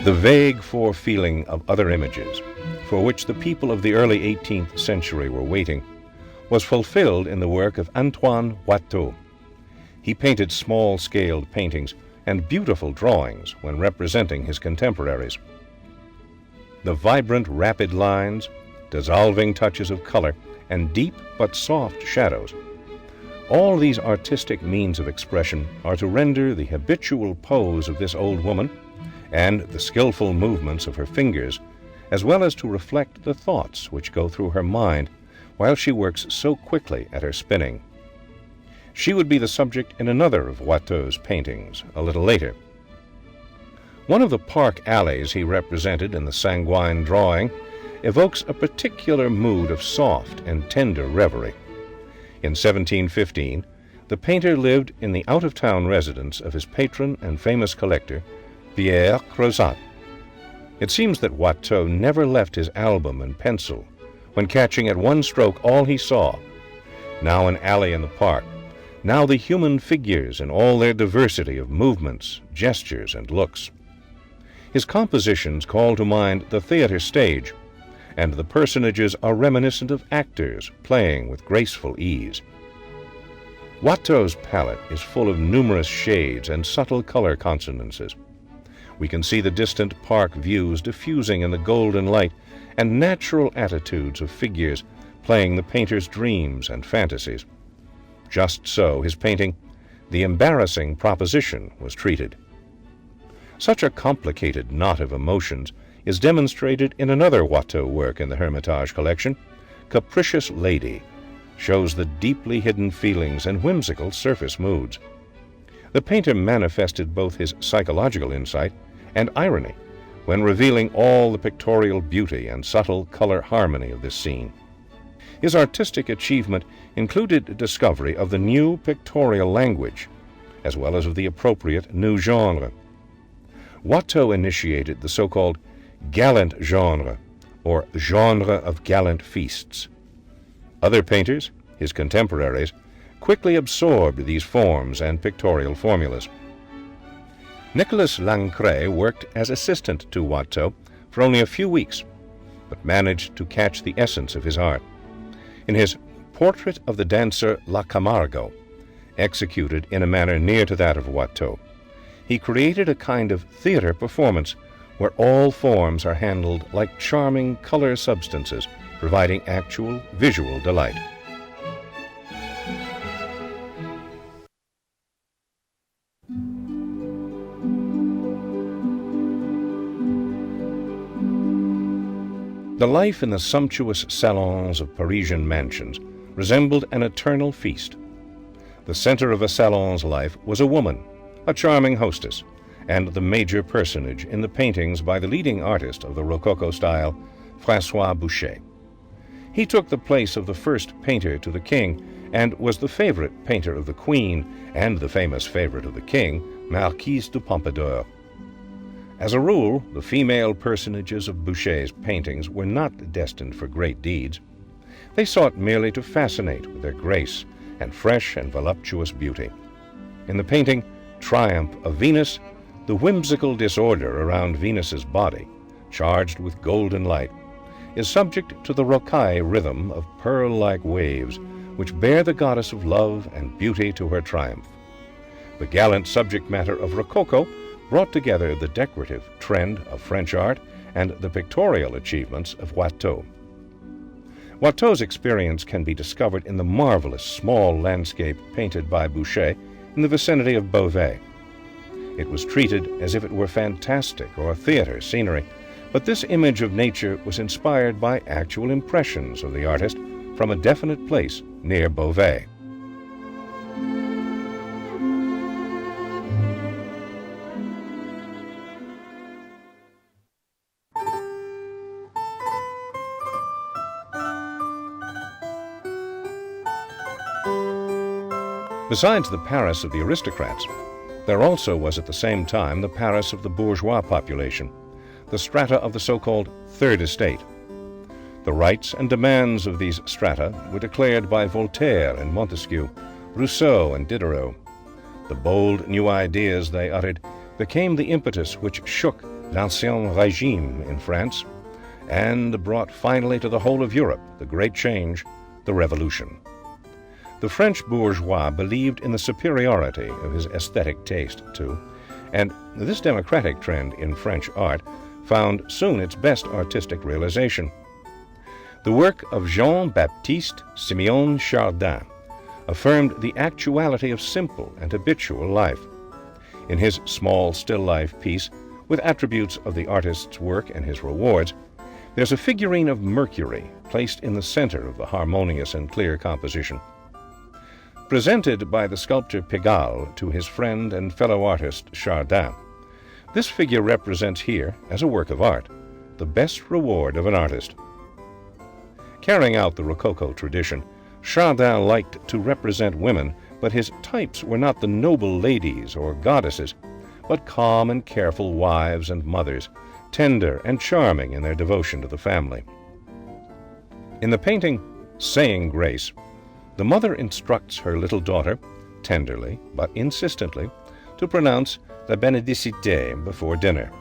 The vague forefeeling of other images, for which the people of the early 18th century were waiting, was fulfilled in the work of Antoine Watteau. He painted small-scaled paintings and beautiful drawings when representing his contemporaries. The vibrant, rapid lines, dissolving touches of color, and deep but soft shadows. All these artistic means of expression are to render the habitual pose of this old woman and the skillful movements of her fingers, as well as to reflect the thoughts which go through her mind while she works so quickly at her spinning. She would be the subject in another of Watteau's paintings a little later. One of the park alleys he represented in the sanguine drawing evokes a particular mood of soft and tender reverie. In 1715, the painter lived in the out-of-town residence of his patron and famous collector, Pierre Crozat. It seems that Watteau never left his album and pencil when catching at one stroke all he saw, now an alley in the park, now the human figures in all their diversity of movements, gestures, and looks. His compositions call to mind the theater stage, and the personages are reminiscent of actors playing with graceful ease. Watteau's palette is full of numerous shades and subtle color consonances. We can see the distant park views diffusing in the golden light and natural attitudes of figures playing the painter's dreams and fantasies. Just so his painting, The Embarrassing Proposition, was treated. Such a complicated knot of emotions is demonstrated in another Watteau work in the Hermitage collection. Capricious Lady shows the deeply hidden feelings and whimsical surface moods. The painter manifested both his psychological insight and irony when revealing all the pictorial beauty and subtle color harmony of this scene. His artistic achievement included discovery of the new pictorial language, as well as of the appropriate new genre. Watteau initiated the so-called gallant genre, or genre of gallant feasts. Other painters, his contemporaries, quickly absorbed these forms and pictorial formulas. Nicolas Lancret worked as assistant to Watteau for only a few weeks, but managed to catch the essence of his art. In his Portrait of the Dancer La Camargo, executed in a manner near to that of Watteau, he created a kind of theater performance where all forms are handled like charming color substances, providing actual visual delight. The life in the sumptuous salons of Parisian mansions resembled an eternal feast. The center of a salon's life was a woman, a charming hostess, and the major personage in the paintings by the leading artist of the Rococo style, François Boucher. He took the place of the first painter to the king and was the favorite painter of the queen and the famous favorite of the king, Marquise de Pompadour. As a rule, the female personages of Boucher's paintings were not destined for great deeds. They sought merely to fascinate with their grace and fresh and voluptuous beauty. In the painting Triumph of Venus, the whimsical disorder around Venus's body, charged with golden light, is subject to the rocaille rhythm of pearl-like waves which bear the goddess of love and beauty to her triumph. The gallant subject matter of Rococo brought together the decorative trend of French art and the pictorial achievements of Watteau. Watteau's experience can be discovered in the marvelous small landscape painted by Boucher in the vicinity of Beauvais. It was treated as if it were fantastic or theater scenery, but this image of nature was inspired by actual impressions of the artist from a definite place near Beauvais. Besides the Paris of the aristocrats, there also was at the same time the Paris of the bourgeois population, the strata of the so-called Third Estate. The rights and demands of these strata were declared by Voltaire and Montesquieu, Rousseau and Diderot. The bold new ideas they uttered became the impetus which shook l'Ancien Régime in France, and brought finally to the whole of Europe the great change, the Revolution. The French bourgeois believed in the superiority of his aesthetic taste, too, and this democratic trend in French art found soon its best artistic realization. The work of Jean-Baptiste Simeon Chardin affirmed the actuality of simple and habitual life. In his small still life piece, with attributes of the artist's work and his rewards, there's a figurine of Mercury placed in the center of the harmonious and clear composition. Presented by the sculptor Pigalle to his friend and fellow artist Chardin, this figure represents here, as a work of art, the best reward of an artist. Carrying out the Rococo tradition, Chardin liked to represent women, but his types were not the noble ladies or goddesses, but calm and careful wives and mothers, tender and charming in their devotion to the family. In the painting Saying Grace, the mother instructs her little daughter, tenderly but insistently, to pronounce la Benedicite before dinner.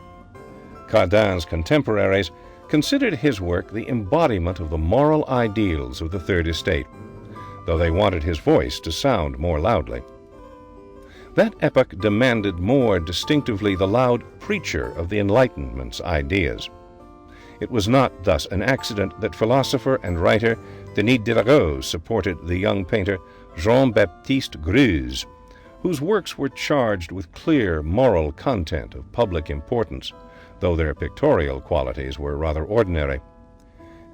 Cardin's contemporaries considered his work the embodiment of the moral ideals of the Third Estate, though they wanted his voice to sound more loudly. That epoch demanded more distinctively the loud preacher of the Enlightenment's ideas. It was not thus an accident that philosopher and writer Denis Diderot supported the young painter Jean-Baptiste Greuze, whose works were charged with clear moral content of public importance, though their pictorial qualities were rather ordinary.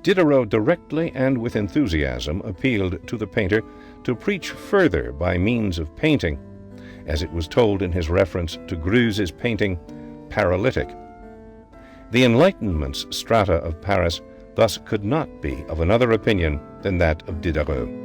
Diderot directly and with enthusiasm appealed to the painter to preach further by means of painting, as it was told in his reference to Greuze's painting Paralytic. The Enlightenment's strata of Paris thus could not be of another opinion than that of Diderot.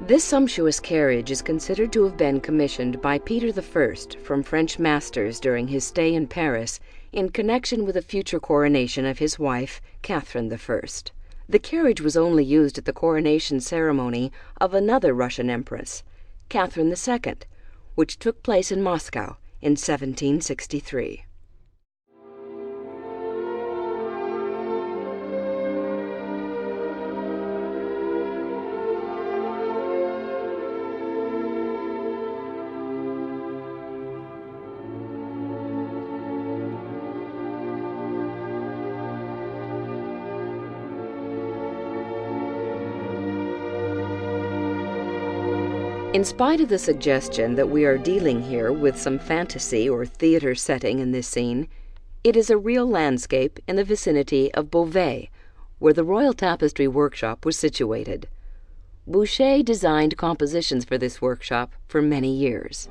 This sumptuous carriage is considered to have been commissioned by Peter I from French masters during his stay in Paris in connection with the future coronation of his wife, Catherine I. The carriage was only used at the coronation ceremony of another Russian empress, Catherine II, which took place in Moscow in 1763. In spite of the suggestion that we are dealing here with some fantasy or theater setting in this scene, it is a real landscape in the vicinity of Beauvais, where the Royal Tapestry Workshop was situated. Boucher designed compositions for this workshop for many years.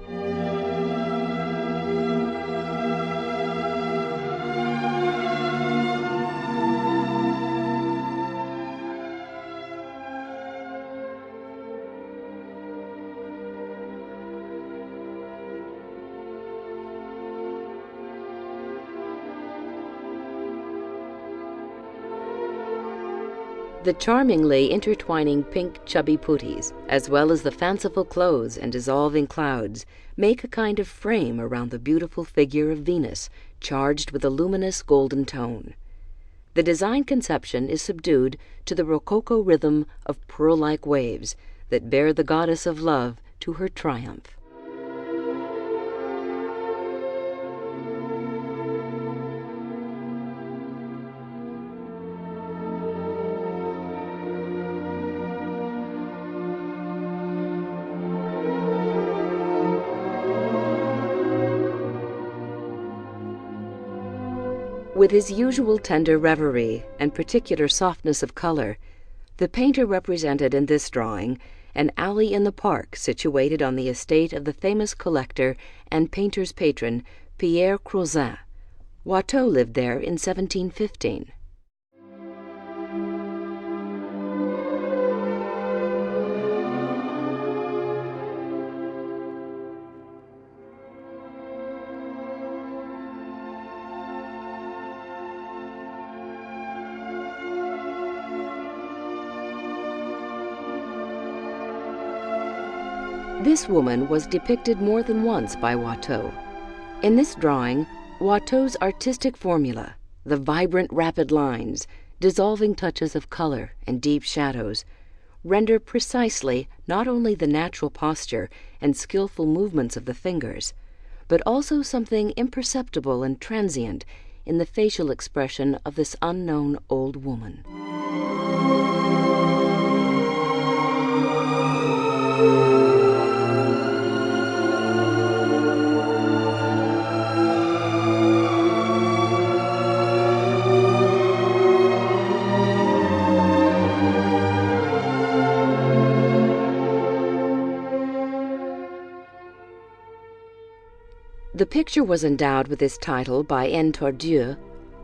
The charmingly intertwining pink chubby putties, as well as the fanciful clothes and dissolving clouds, make a kind of frame around the beautiful figure of Venus, charged with a luminous golden tone. The design conception is subdued to the rococo rhythm of pearl-like waves that bear the goddess of love to her triumph. With his usual tender reverie and particular softness of color, the painter represented in this drawing an alley in the park situated on the estate of the famous collector and painter's patron Pierre Crozin. Watteau lived there in 1715. This woman was depicted more than once by Watteau. In this drawing, Watteau's artistic formula, the vibrant rapid lines, dissolving touches of color and deep shadows, render precisely not only the natural posture and skillful movements of the fingers, but also something imperceptible and transient in the facial expression of this unknown old woman. The picture was endowed with this title by N. Tordieu,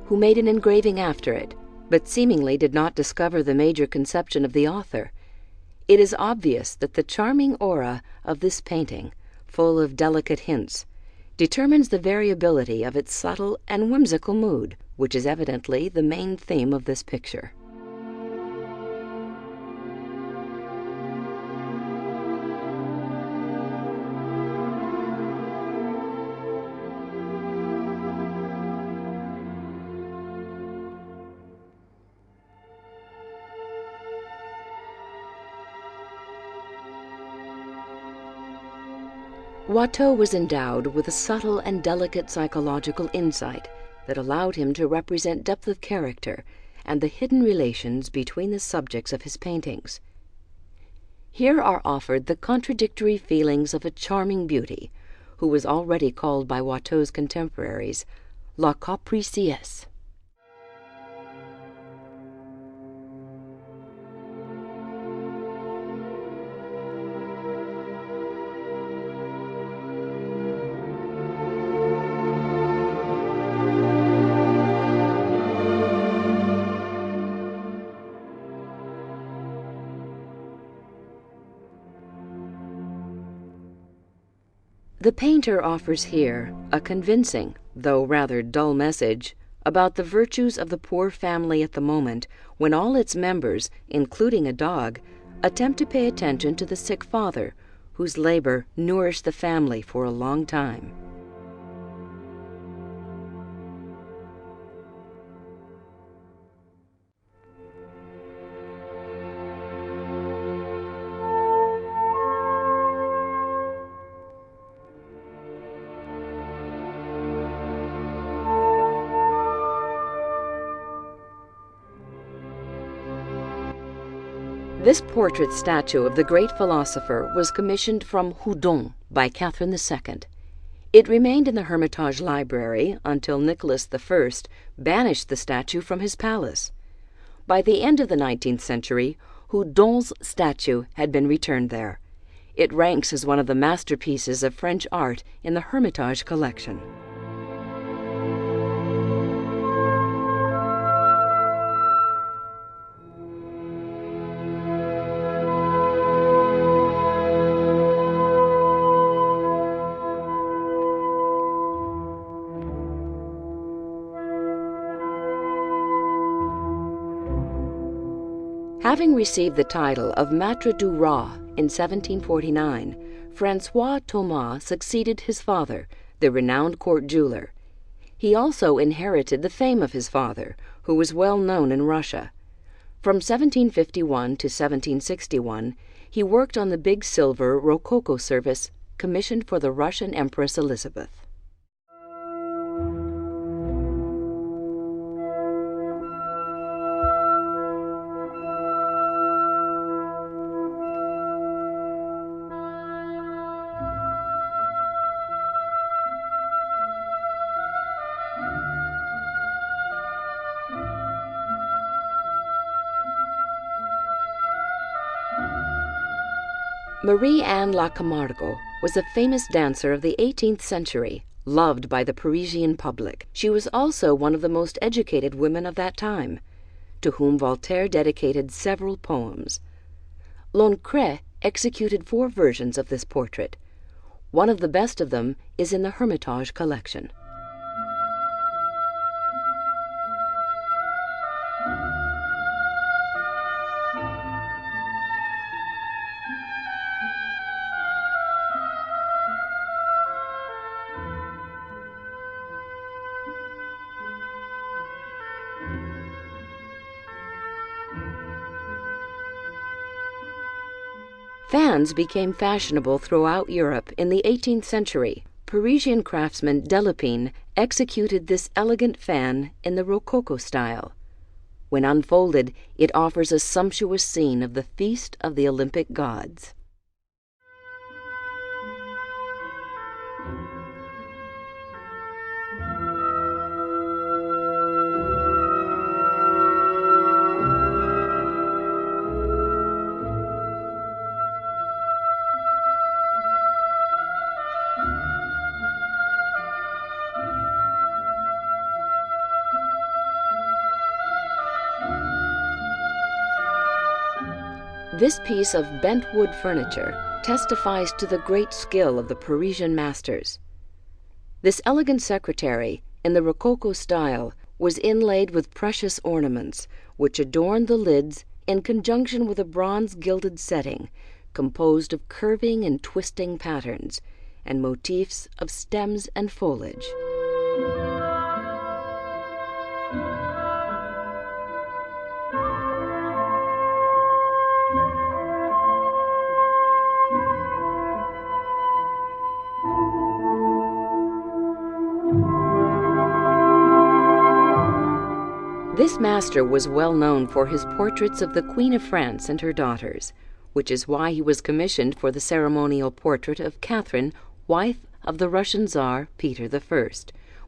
who made an engraving after it, but seemingly did not discover the major conception of the author. It is obvious that the charming aura of this painting, full of delicate hints, determines the variability of its subtle and whimsical mood, which is evidently the main theme of this picture. Watteau was endowed with a subtle and delicate psychological insight that allowed him to represent depth of character and the hidden relations between the subjects of his paintings. Here are offered the contradictory feelings of a charming beauty, who was already called by Watteau's contemporaries la capricieuse. The painter offers here a convincing, though rather dull message about the virtues of the poor family at the moment when all its members, including a dog, attempt to pay attention to the sick father, whose labor nourished the family for a long time. This portrait statue of the great philosopher was commissioned from Houdon by Catherine II. It remained in the Hermitage library until Nicholas I banished the statue from his palace. By the end of the 19th century, Houdon's statue had been returned there. It ranks as one of the masterpieces of French art in the Hermitage collection. Having received the title of Maître du Roi in 1749, Francois Thomas succeeded his father, the renowned court jeweler. He also inherited the fame of his father, who was well known in Russia. From 1751 to 1761, he worked on the big silver Rococo service commissioned for the Russian Empress Elizabeth. Marie-Anne Lacamargo was a famous dancer of the 18th century, loved by the Parisian public. She was also one of the most educated women of that time, to whom Voltaire dedicated several poems. Lancret executed 4 versions of this portrait. One of the best of them is in the Hermitage collection. Fans became fashionable throughout Europe in the 18th century. Parisian craftsman Delépine executed this elegant fan in the Rococo style. When unfolded, it offers a sumptuous scene of the feast of the Olympic gods. This piece of bent wood furniture testifies to the great skill of the Parisian masters. This elegant secretary, in the Rococo style, was inlaid with precious ornaments, which adorned the lids in conjunction with a bronze gilded setting, composed of curving and twisting patterns, and motifs of stems and foliage. This master was well known for his portraits of the Queen of France and her daughters, which is why he was commissioned for the ceremonial portrait of Catherine, wife of the Russian Tsar Peter I,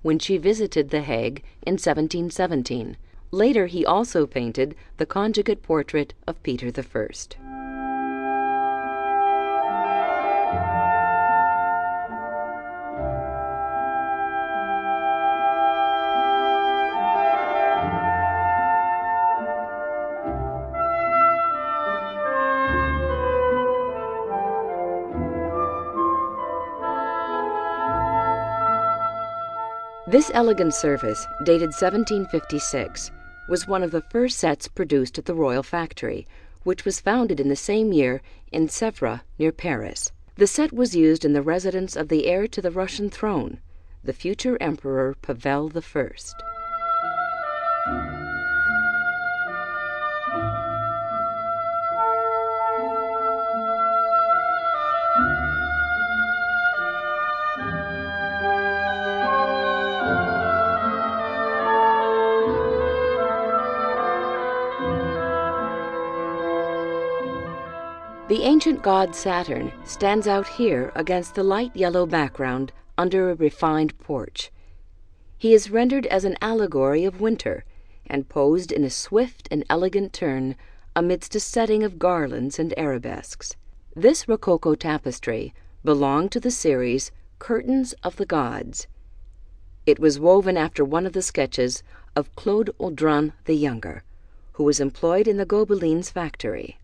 when she visited The Hague in 1717. Later he also painted the conjugate portrait of Peter I. This elegant service, dated 1756, was one of the first sets produced at the Royal Factory, which was founded in the same year in Sèvres, near Paris. The set was used in the residence of the heir to the Russian throne, the future Emperor Pavel I. The ancient god Saturn stands out here against the light yellow background under a refined porch. He is rendered as an allegory of winter and posed in a swift and elegant turn amidst a setting of garlands and arabesques. This Rococo tapestry belonged to the series Curtains of the Gods. It was woven after one of the sketches of Claude Audran the Younger, who was employed in the Gobelins factory.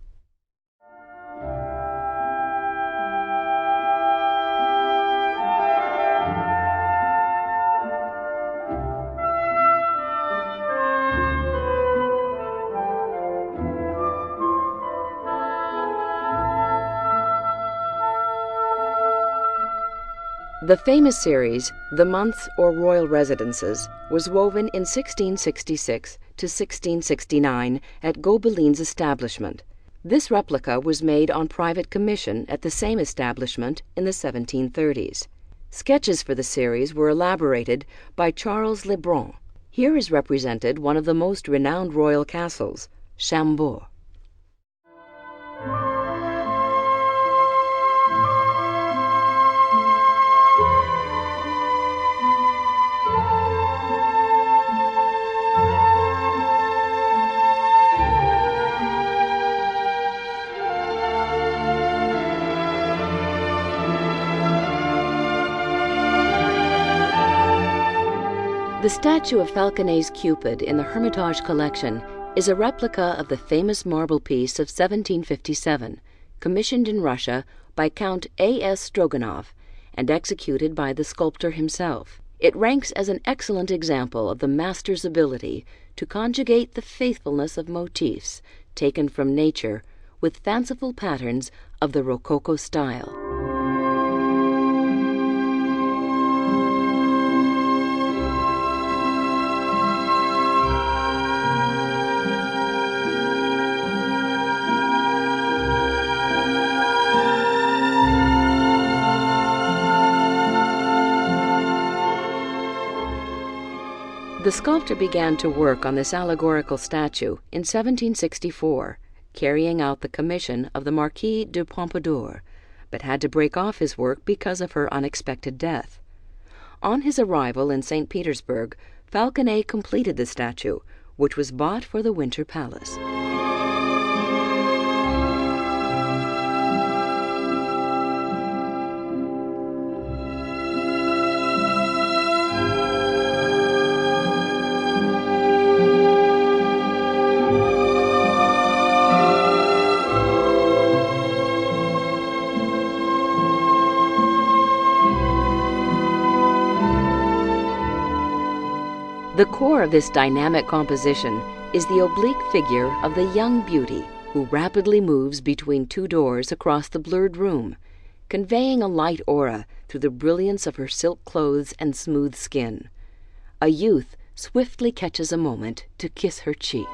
The famous series, The Months or Royal Residences, was woven in 1666 to 1669 at Gobelins' establishment. This replica was made on private commission at the same establishment in the 1730s. Sketches for the series were elaborated by Charles Lebrun. Here is represented one of the most renowned royal castles, Chambord. The statue of Falconet's Cupid in the Hermitage collection is a replica of the famous marble piece of 1757, commissioned in Russia by Count A.S. Stroganov and executed by the sculptor himself. It ranks as an excellent example of the master's ability to conjugate the faithfulness of motifs taken from nature with fanciful patterns of the Rococo style. The sculptor began to work on this allegorical statue in 1764, carrying out the commission of the Marquis de Pompadour, but had to break off his work because of her unexpected death. On his arrival in St. Petersburg, Falconet completed the statue, which was bought for the Winter Palace. The core of this dynamic composition is the oblique figure of the young beauty who rapidly moves between two doors across the blurred room, conveying a light aura through the brilliance of her silk clothes and smooth skin. A youth swiftly catches a moment to kiss her cheek.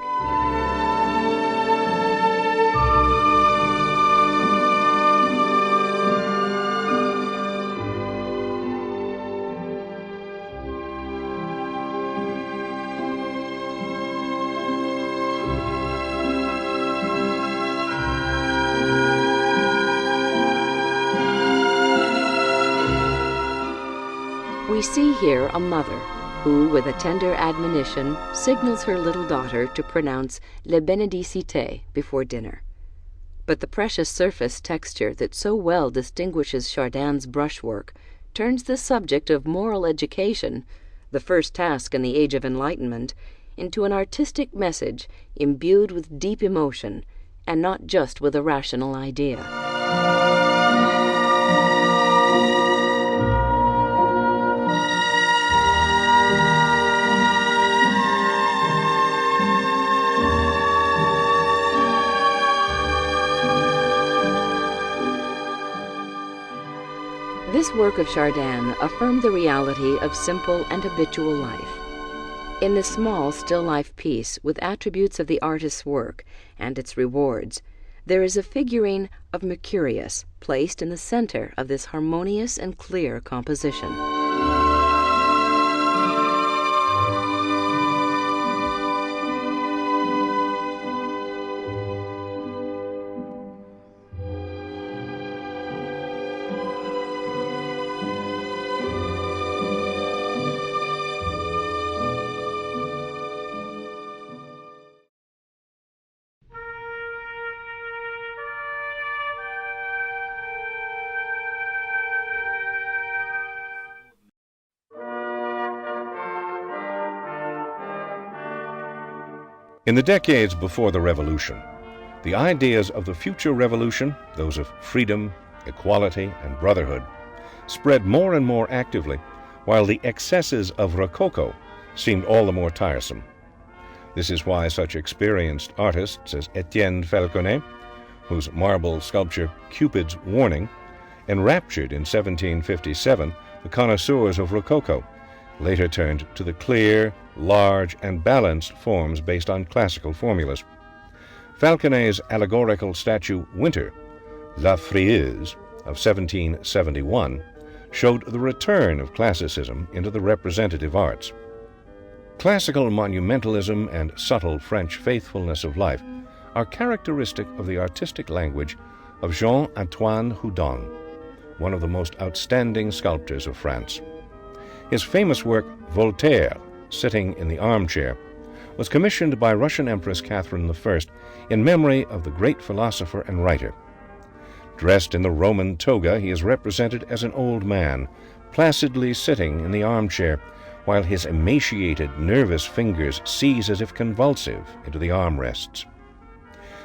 We see here a mother who, with a tender admonition, signals her little daughter to pronounce Le Benedicite before dinner. But the precious surface texture that so well distinguishes Chardin's brushwork turns the subject of moral education, the first task in the Age of Enlightenment, into an artistic message imbued with deep emotion, and not just with a rational idea. This work of Chardin affirmed the reality of simple and habitual life. In this small, still life piece, with attributes of the artist's work and its rewards, there is a figurine of Mercurius placed in the center of this harmonious and clear composition. In the decades before the Revolution, the ideas of the future revolution, those of freedom, equality, and brotherhood, spread more and more actively, while the excesses of Rococo seemed all the more tiresome. This is why such experienced artists as Étienne Falconet, whose marble sculpture Cupid's Warning enraptured in 1757 the connoisseurs of Rococo, later turned to the clear, large, and balanced forms based on classical formulas. Falconet's allegorical statue Winter, La Frieuse, of 1771, showed the return of classicism into the representative arts. Classical monumentalism and subtle French faithfulness of life are characteristic of the artistic language of Jean-Antoine Houdon, one of the most outstanding sculptors of France. His famous work, Voltaire, Sitting in the Armchair, was commissioned by Russian Empress Catherine I in memory of the great philosopher and writer. Dressed in the Roman toga, he is represented as an old man, placidly sitting in the armchair, while his emaciated, nervous fingers seize as if convulsive into the armrests.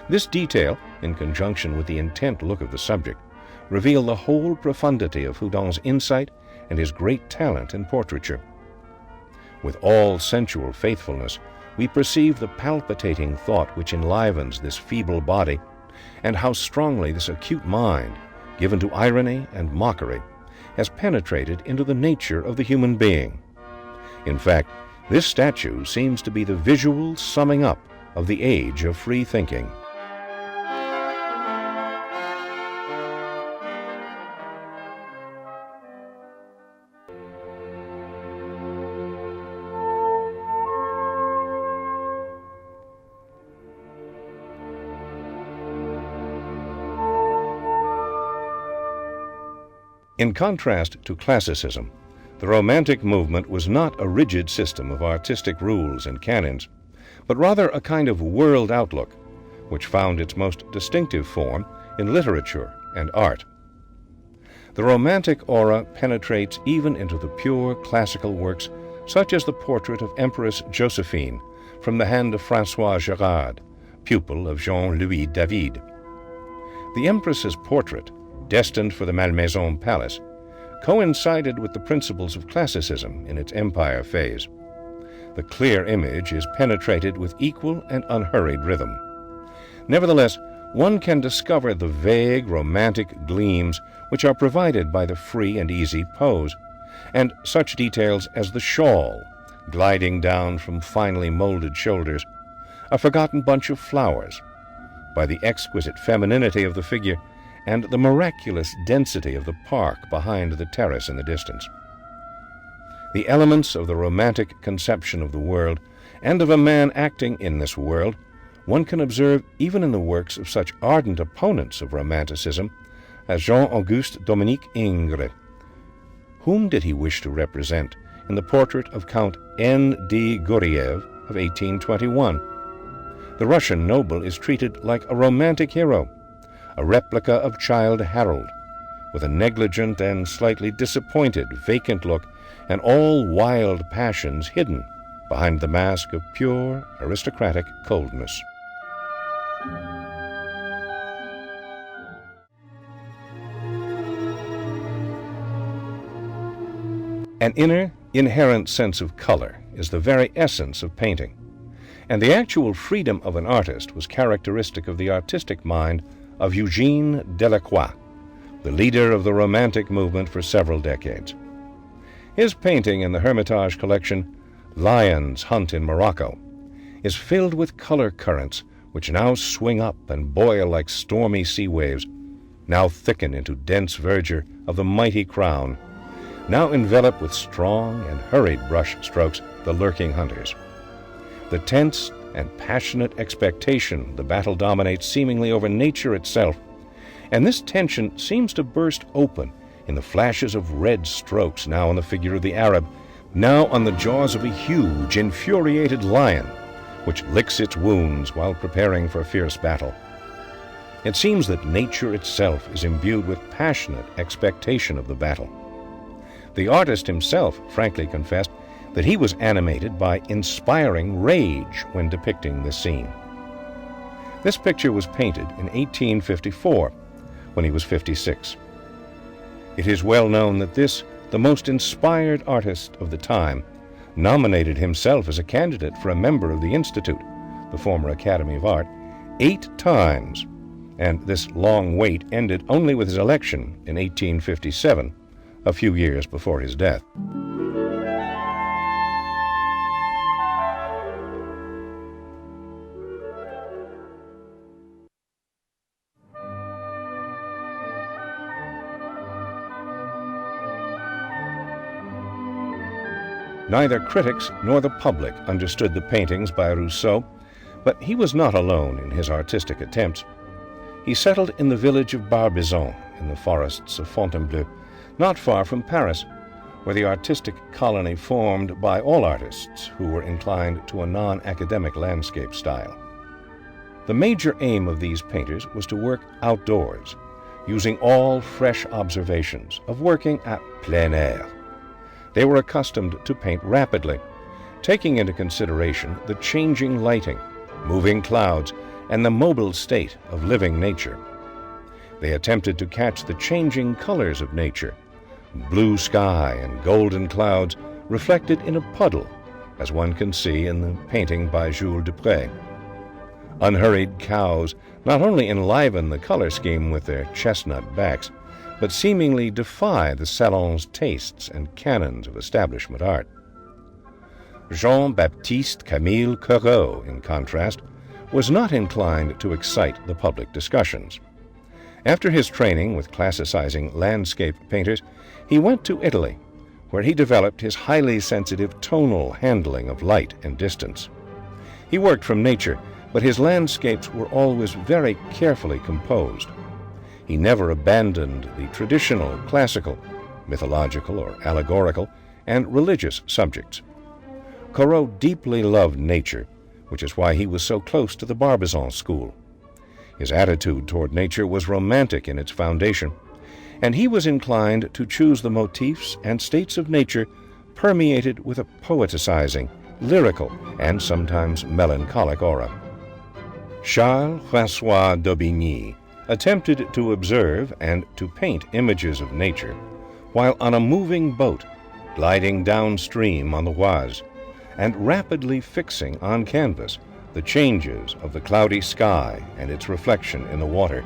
This detail, in conjunction with the intent look of the subject, reveal the whole profundity of Houdon's insight and his great talent in portraiture. With all sensual faithfulness, we perceive the palpitating thought which enlivens this feeble body, and how strongly this acute mind, given to irony and mockery, has penetrated into the nature of the human being. In fact, this statue seems to be the visual summing up of the age of free thinking. In contrast to classicism, the Romantic movement was not a rigid system of artistic rules and canons, but rather a kind of world outlook, which found its most distinctive form in literature and art. The Romantic aura penetrates even into the pure classical works, such as the portrait of Empress Josephine from the hand of François Gérard, pupil of Jean-Louis David. The Empress's portrait, destined for the Malmaison Palace, coincided with the principles of classicism in its Empire phase. The clear image is penetrated with equal and unhurried rhythm. Nevertheless, one can discover the vague romantic gleams which are provided by the free and easy pose, and such details as the shawl gliding down from finely molded shoulders, a forgotten bunch of flowers, by the exquisite femininity of the figure and the miraculous density of the park behind the terrace in the distance. The elements of the romantic conception of the world and of a man acting in this world one can observe even in the works of such ardent opponents of Romanticism as Jean-Auguste Dominique Ingres. Whom did he wish to represent in the portrait of Count N. D. Guriev of 1821? The Russian noble is treated like a romantic hero, a replica of Childe Harold, with a negligent and slightly disappointed, vacant look, and all wild passions hidden behind the mask of pure, aristocratic coldness. An inner, inherent sense of color is the very essence of painting, and the actual freedom of an artist was characteristic of the artistic mind of Eugène Delacroix, the leader of the Romantic movement for several decades. His painting in the Hermitage collection, Lions Hunt in Morocco, is filled with color currents which now swing up and boil like stormy sea waves, now thicken into dense verdure of the mighty crown, now envelop with strong and hurried brush strokes the lurking hunters. The tense and passionate expectation the battle dominates seemingly over nature itself, and this tension seems to burst open in the flashes of red strokes now on the figure of the Arab, now on the jaws of a huge, infuriated lion, which licks its wounds while preparing for fierce battle. It seems that nature itself is imbued with passionate expectation of the battle. The artist himself frankly confessed that he was animated by inspiring rage when depicting this scene. This picture was painted in 1854, when he was 56. It is well known that this, the most inspired artist of the time, nominated himself as a candidate for a member of the Institute, the former Academy of Art, 8 times, and this long wait ended only with his election in 1857, a few years before his death. Neither critics nor the public understood the paintings by Rousseau, but he was not alone in his artistic attempts. He settled in the village of Barbizon in the forests of Fontainebleau, not far from Paris, where the artistic colony formed by all artists who were inclined to a non-academic landscape style. The major aim of these painters was to work outdoors, using all fresh observations of working at plein air. They were accustomed to paint rapidly, taking into consideration the changing lighting, moving clouds, and the mobile state of living nature. They attempted to catch the changing colors of nature, blue sky and golden clouds reflected in a puddle, as one can see in the painting by Jules Dupré. Unhurried cows not only enliven the color scheme with their chestnut backs, but seemingly defy the salon's tastes and canons of establishment art. Jean-Baptiste Camille Corot, in contrast, was not inclined to excite the public discussions. After his training with classicizing landscape painters, he went to Italy, where he developed his highly sensitive tonal handling of light and distance. He worked from nature, but his landscapes were always very carefully composed. He never abandoned the traditional, classical, mythological or allegorical, and religious subjects. Corot deeply loved nature, which is why he was so close to the Barbizon school. His attitude toward nature was romantic in its foundation, and he was inclined to choose the motifs and states of nature permeated with a poeticizing, lyrical, and sometimes melancholic aura. Charles-François d'Aubigny attempted to observe and to paint images of nature while on a moving boat, gliding downstream on the Oise, and rapidly fixing on canvas the changes of the cloudy sky and its reflection in the water,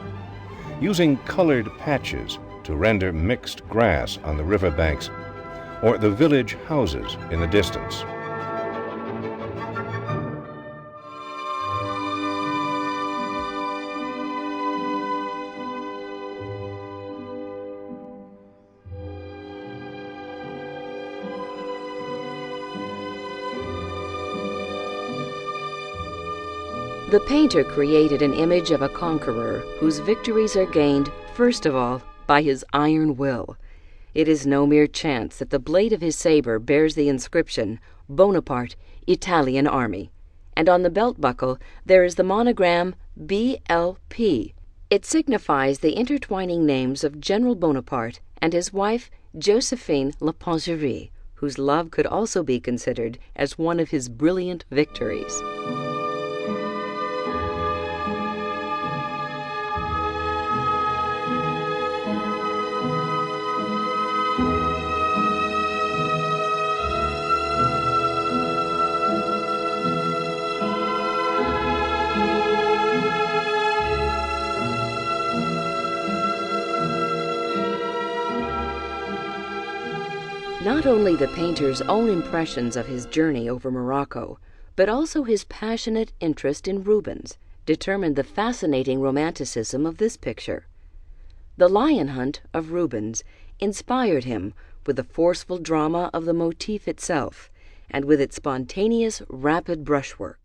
using colored patches to render mixed grass on the riverbanks or the village houses in the distance. The painter created an image of a conqueror whose victories are gained, first of all, by his iron will. It is no mere chance that the blade of his saber bears the inscription, Bonaparte, Italian Army, and on the belt buckle there is the monogram BLP. It signifies the intertwining names of General Bonaparte and his wife, Josephine La Pongerie, whose love could also be considered as one of his brilliant victories. Not only the painter's own impressions of his journey over Morocco, but also his passionate interest in Rubens determined the fascinating romanticism of this picture. The lion hunt of Rubens inspired him with the forceful drama of the motif itself and with its spontaneous, rapid brushwork.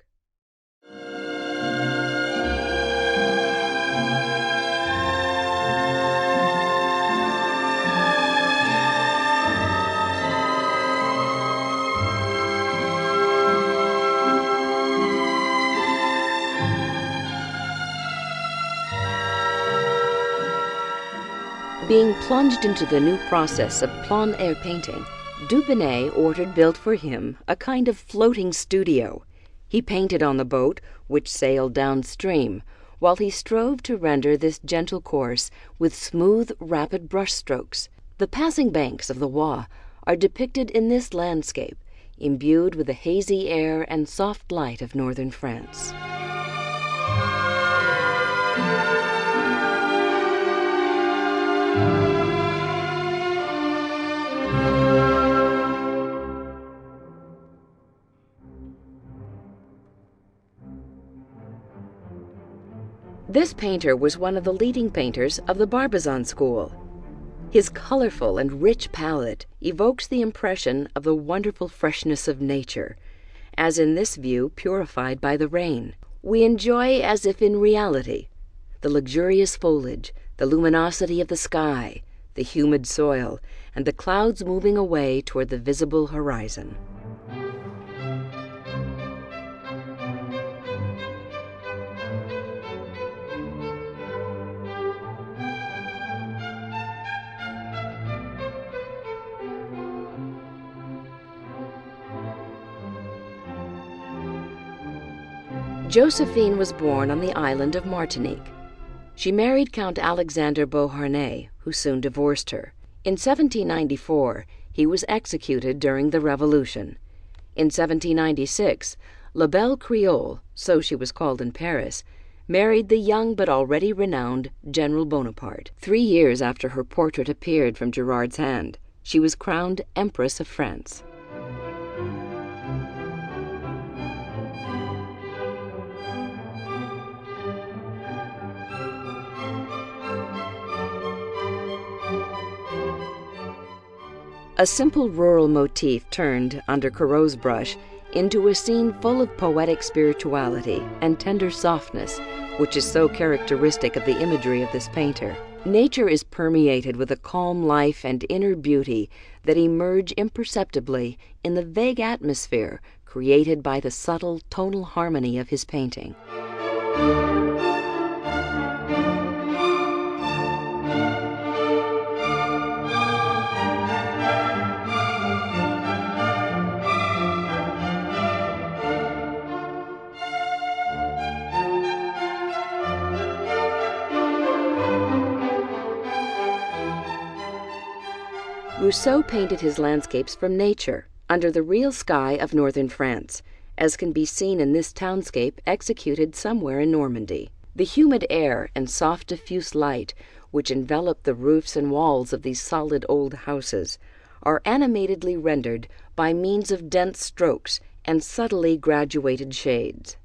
Being plunged into the new process of plein air painting, Dubinet ordered built for him a kind of floating studio. He painted on the boat, which sailed downstream, while he strove to render this gentle course with smooth, rapid brushstrokes. The passing banks of the Oise are depicted in this landscape, imbued with the hazy air and soft light of northern France. This painter was one of the leading painters of the Barbizon school. His colorful and rich palette evokes the impression of the wonderful freshness of nature, as in this view purified by the rain. We enjoy, as if in reality, the luxurious foliage, the luminosity of the sky, the humid soil, and the clouds moving away toward the visible horizon. Josephine was born on the island of Martinique. She married Count Alexander Beauharnais, who soon divorced her. In 1794, he was executed during the Revolution. In 1796, La Belle Creole, so she was called in Paris, married the young but already renowned General Bonaparte. 3 years after her portrait appeared from Gerard's hand, she was crowned Empress of France. A simple rural motif turned, under Corot's brush, into a scene full of poetic spirituality and tender softness, which is so characteristic of the imagery of this painter. Nature is permeated with a calm life and inner beauty that emerge imperceptibly in the vague atmosphere created by the subtle tonal harmony of his painting. Rousseau painted his landscapes from nature, under the real sky of northern France, as can be seen in this townscape executed somewhere in Normandy. The humid air and soft diffuse light, which envelop the roofs and walls of these solid old houses, are animatedly rendered by means of dense strokes and subtly graduated shades.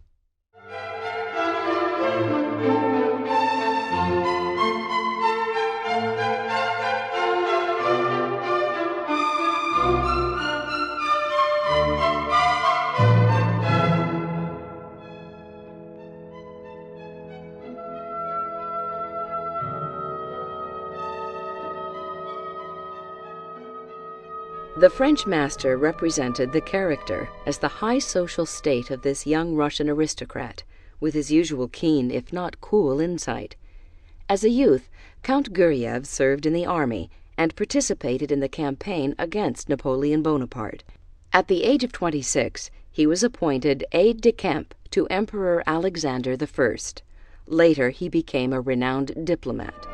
The French master represented the character as the high social state of this young Russian aristocrat, with his usual keen, if not cool, insight. As a youth, Count Guriev served in the army and participated in the campaign against Napoleon Bonaparte. At the age of 26, he was appointed aide-de-camp to Emperor Alexander I. Later, he became a renowned diplomat.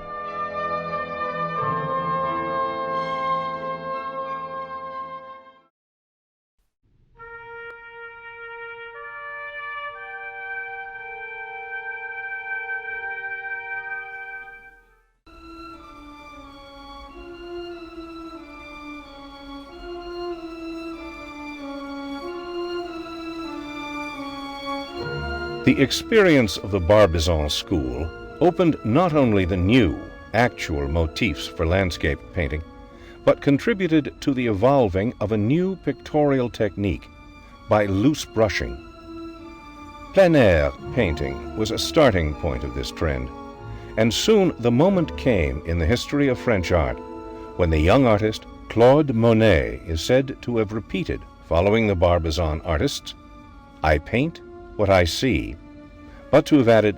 The experience of the Barbizon school opened not only the new, actual motifs for landscape painting, but contributed to the evolving of a new pictorial technique by loose brushing. Plein air painting was a starting point of this trend, and soon the moment came in the history of French art when the young artist Claude Monet is said to have repeated, following the Barbizon artists, "I paint what I see," but to have added,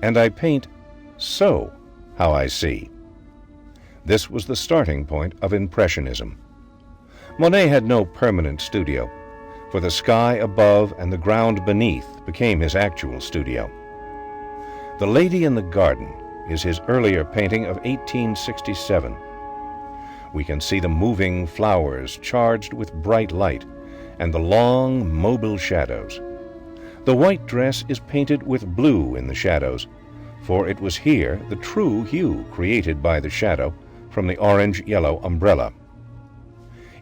"and I paint so how I see." This was the starting point of Impressionism. Monet had no permanent studio, for the sky above and the ground beneath became his actual studio. The Lady in the Garden is his earlier painting of 1867. We can see the moving flowers charged with bright light and the long, mobile shadows. The white dress is painted with blue in the shadows, for it was here the true hue created by the shadow from the orange-yellow umbrella.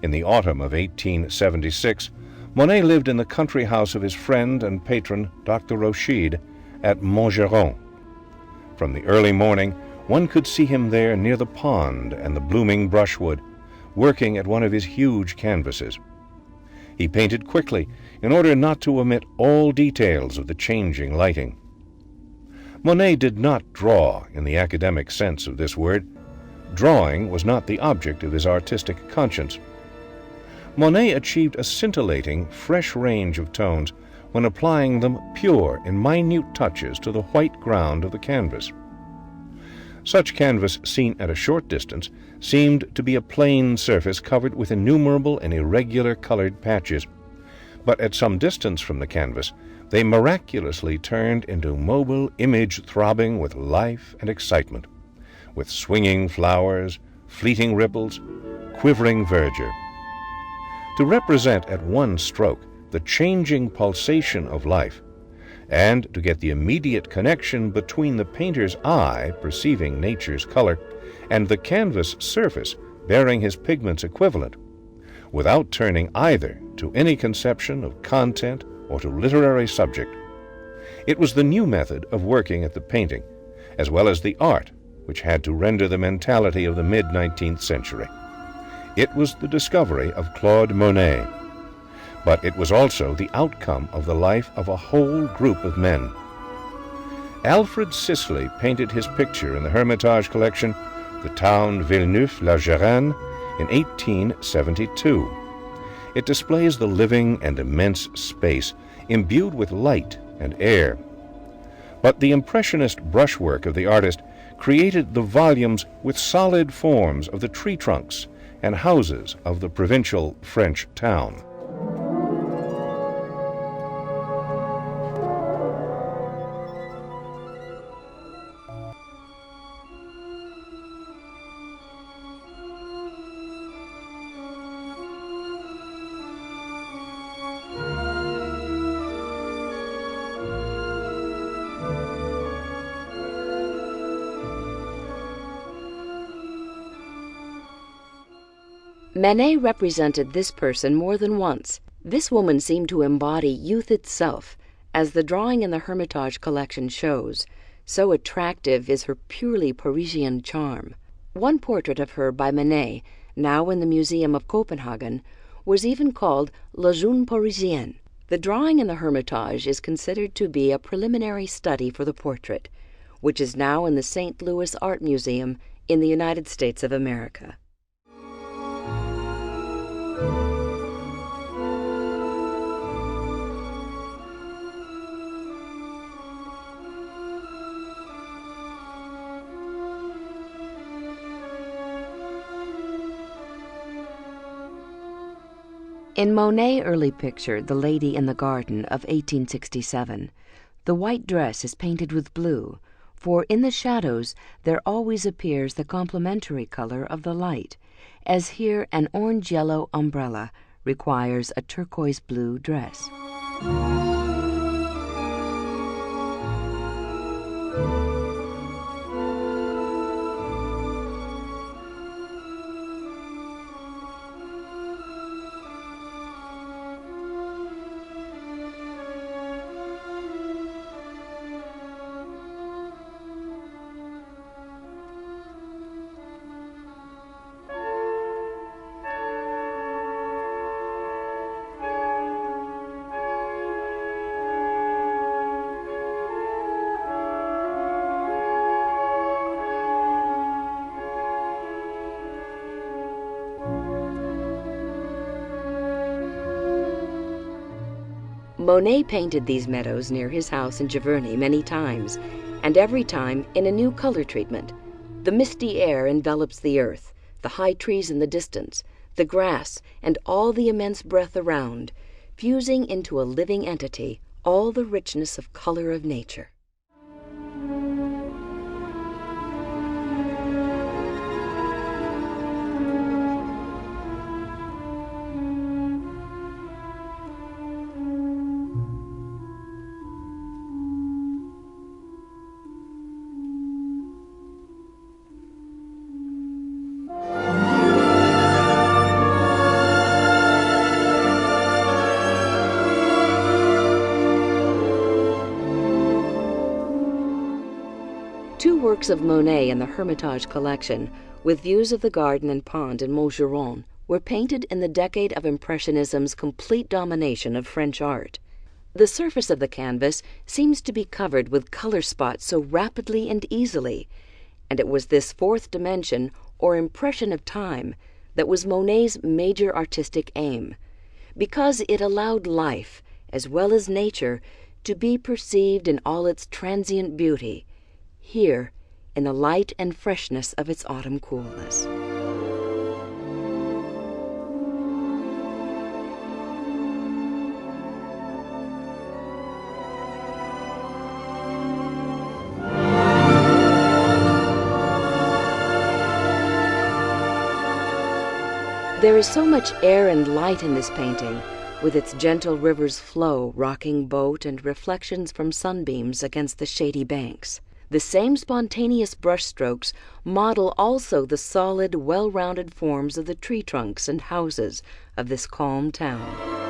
In the autumn of 1876, Monet lived in the country house of his friend and patron, Dr. Rochide, at Montgeron. From the early morning, one could see him there near the pond and the blooming brushwood, working at one of his huge canvases. He painted quickly in order not to omit all details of the changing lighting. Monet did not draw in the academic sense of this word. Drawing was not the object of his artistic conscience. Monet achieved a scintillating, fresh range of tones when applying them pure in minute touches to the white ground of the canvas. Such canvas seen at a short distance seemed to be a plain surface covered with innumerable and irregular colored patches, but at some distance from the canvas they miraculously turned into mobile image throbbing with life and excitement, with swinging flowers, fleeting ripples, quivering verdure. To represent at one stroke the changing pulsation of life, and to get the immediate connection between the painter's eye perceiving nature's color and the canvas surface bearing his pigment's equivalent, without turning either to any conception of content or to literary subject. It was the new method of working at the painting, as well as the art, which had to render the mentality of the mid-19th century. It was the discovery of Claude Monet, but it was also the outcome of the life of a whole group of men. Alfred Sisley painted his picture in the Hermitage collection, The Town Villeneuve-la-Garenne, in 1872. It displays the living and immense space, imbued with light and air. But the impressionist brushwork of the artist created the volumes with solid forms of the tree trunks and houses of the provincial French town. Manet represented this person more than once. This woman seemed to embody youth itself, as the drawing in the Hermitage collection shows. So attractive is her purely Parisian charm. One portrait of her by Manet, now in the Museum of Copenhagen, was even called La Jeune Parisienne. The drawing in the Hermitage is considered to be a preliminary study for the portrait, which is now in the St. Louis Art Museum in the United States of America. In Monet's early picture, The Lady in the Garden of 1867, the white dress is painted with blue, for in the shadows there always appears the complementary color of the light, as here an orange-yellow umbrella requires a turquoise-blue dress. Monet painted these meadows near his house in Giverny many times, and every time in a new color treatment. The misty air envelops the earth, the high trees in the distance, the grass, and all the immense breadth around, fusing into a living entity all the richness of color of nature. Two works of Monet in the Hermitage collection, with views of the garden and pond in Montgeron, were painted in the decade of Impressionism's complete domination of French art. The surface of the canvas seems to be covered with color spots so rapidly and easily, and it was this fourth dimension, or impression of time, that was Monet's major artistic aim, because it allowed life, as well as nature, to be perceived in all its transient beauty, here in the light and freshness of its autumn coolness. There is so much air and light in this painting, with its gentle river's flow, rocking boat, and reflections from sunbeams against the shady banks. The same spontaneous brushstrokes model also the solid, well-rounded forms of the tree trunks and houses of this calm town.